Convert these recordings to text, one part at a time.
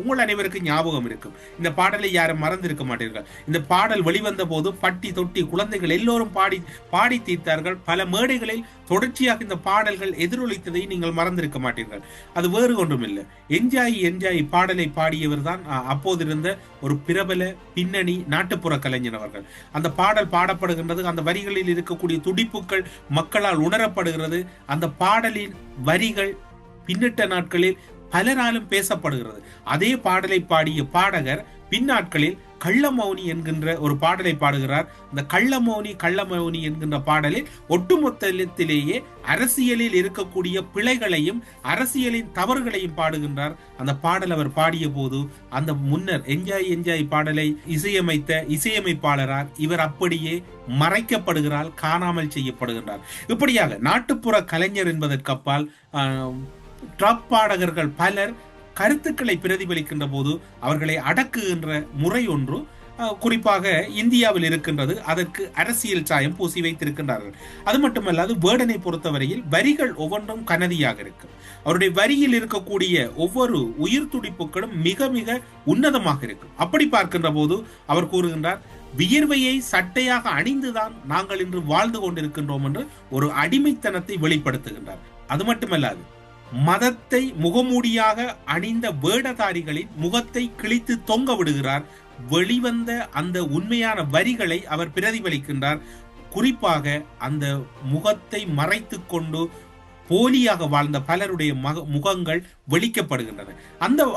உங்கள் அனைவருக்கும் ஞாபகம் இருக்கும். இந்த பாடலை யாரும் மறந்திருக்க மாட்டீர்கள். இந்த பாடல் வெளிவந்த போது பட்டி தொட்டி குழந்தைகள் எல்லோரும் பாடி தீர்த்தார்கள். பல மேடைகளில் தொடர்ச்சியாக இந்த பாடல்கள் எதிரொலித்ததை நீங்கள் மறந்திருக்க மாட்டீர்கள். அது வேறு ஒன்றும் இல்லை. என்ஜாய் என்ஜாய் பாடலை பாடியவர் தான் அப்போது இருந்த ஒரு பிரபல பின்னணி நாட்டுப்புற கலைஞர் அவர்கள். அந்த பாடல் பாடப்படுகின்றது. அந்த வரிகளில் இருக்கக்கூடிய துடிப்புகள் மக்களால் உணரப்படுகிறது. அந்த பாடலின் வரிகள் பின்னிட்ட நாட்களில் பலராலும் பேசப்படுகிறது. அதே பாடலை பாடிய பாடகர் பின்னாட்களில் கள்ளமௌனி என்கின்ற ஒரு பாடலை பாடுகிறார். அந்த கள்ளமௌனி என்கின்ற பாடலில் ஒட்டுமொத்தத்திலேயே அரசியலில் இருக்கக்கூடிய பிழைகளையும் அரசியலின் தவறுகளையும் பாடுகின்றார். அந்த பாடல் அவர் பாடிய போது அந்த முன்னர் என்ஜாய் என்ஜாய் பாடலை இசையமைத்த இசையமைப்பாளரால் இவர் அப்படியே மறைக்கப்படுகிறார், காணாமல் செய்யப்படுகின்றார். இப்படியாக நாட்டுப்புற கலைஞர் என்பதற்கு அப்பால் ட்ராப் பாடகர்கள் பலர் கருத்துக்களை பிரதிபலிக்கின்ற போது அவர்களை அடக்குகின்ற முறை ஒன்று குறிப்பாக இந்தியாவில் இருக்கின்றது. அதற்கு அரசியல் சாயம் பூசி வைத்திருக்கின்றார்கள். அது மட்டுமல்லாது வேர்டனை பொறுத்தவரையில் வரிகள் ஒவ்வொன்றும் கனதியாக இருக்கும். அவருடைய வரியில் இருக்கக்கூடிய ஒவ்வொரு உயிர் துடிப்புகளும் மிக மிக உன்னதமாக இருக்கும். அப்படி பார்க்கின்ற போது அவர் கூறுகின்றார், வியர்வையை சட்டையாக அணிந்துதான் நாங்கள் இன்று வாழ்ந்து கொண்டிருக்கின்றோம் என்று ஒரு அடிமைத்தனத்தை வெளிப்படுத்துகின்றார். அது மட்டுமல்லாது மதத்தை முகமூடியாக அணிந்த வேடதாரிகளின் முகத்தை கிழித்து தொங்க விடுகிறார். வெளிவந்த அந்த உண்மையான வரிகளை அவர் பிரதிபலிக்கின்றார். குறிப்பாக அந்த முகத்தை மறைத்து கொண்டு போலியாக வாழ்ந்த பலருடைய முகங்கள் வெளிக்கப்படுகின்றன.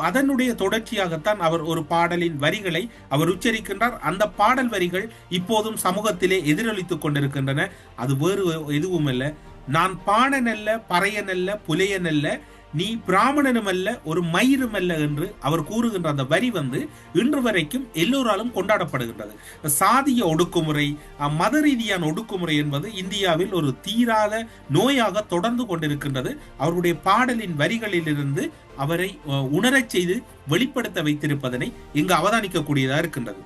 அதனுடைய தொடர்ச்சியாகத்தான் அவர் ஒரு பாடலின் வரிகளை அவர் உச்சரிக்கின்றார். அந்த பாடல் வரிகள் இப்போதும் சமூகத்திலே எதிரொலித்துக் கொண்டிருக்கின்றன. அது வேறு எதுவும் அல்ல, நான் பாணனல்ல பறையனல்ல புலையனல்ல நீ பிராமணனும் அல்ல ஒரு மயிரும் அல்ல என்று அவர் கூறுகின்ற அந்த வரி இன்று வரைக்கும் எல்லோராலும் கொண்டாடப்படுகின்றது. சாதிய ஒடுக்குமுறை, மத ரீதியான ஒடுக்குமுறை என்பது இந்தியாவில் ஒரு தீராத நோயாக தொடர்ந்து கொண்டிருக்கின்றது. அவருடைய பாடலின் வரிகளிலிருந்து அவரை உணரச் செய்து வெளிப்படுத்த வைத்திருப்பதனை இங்கு அவதானிக்கக்கூடியதாக இருக்கின்றது.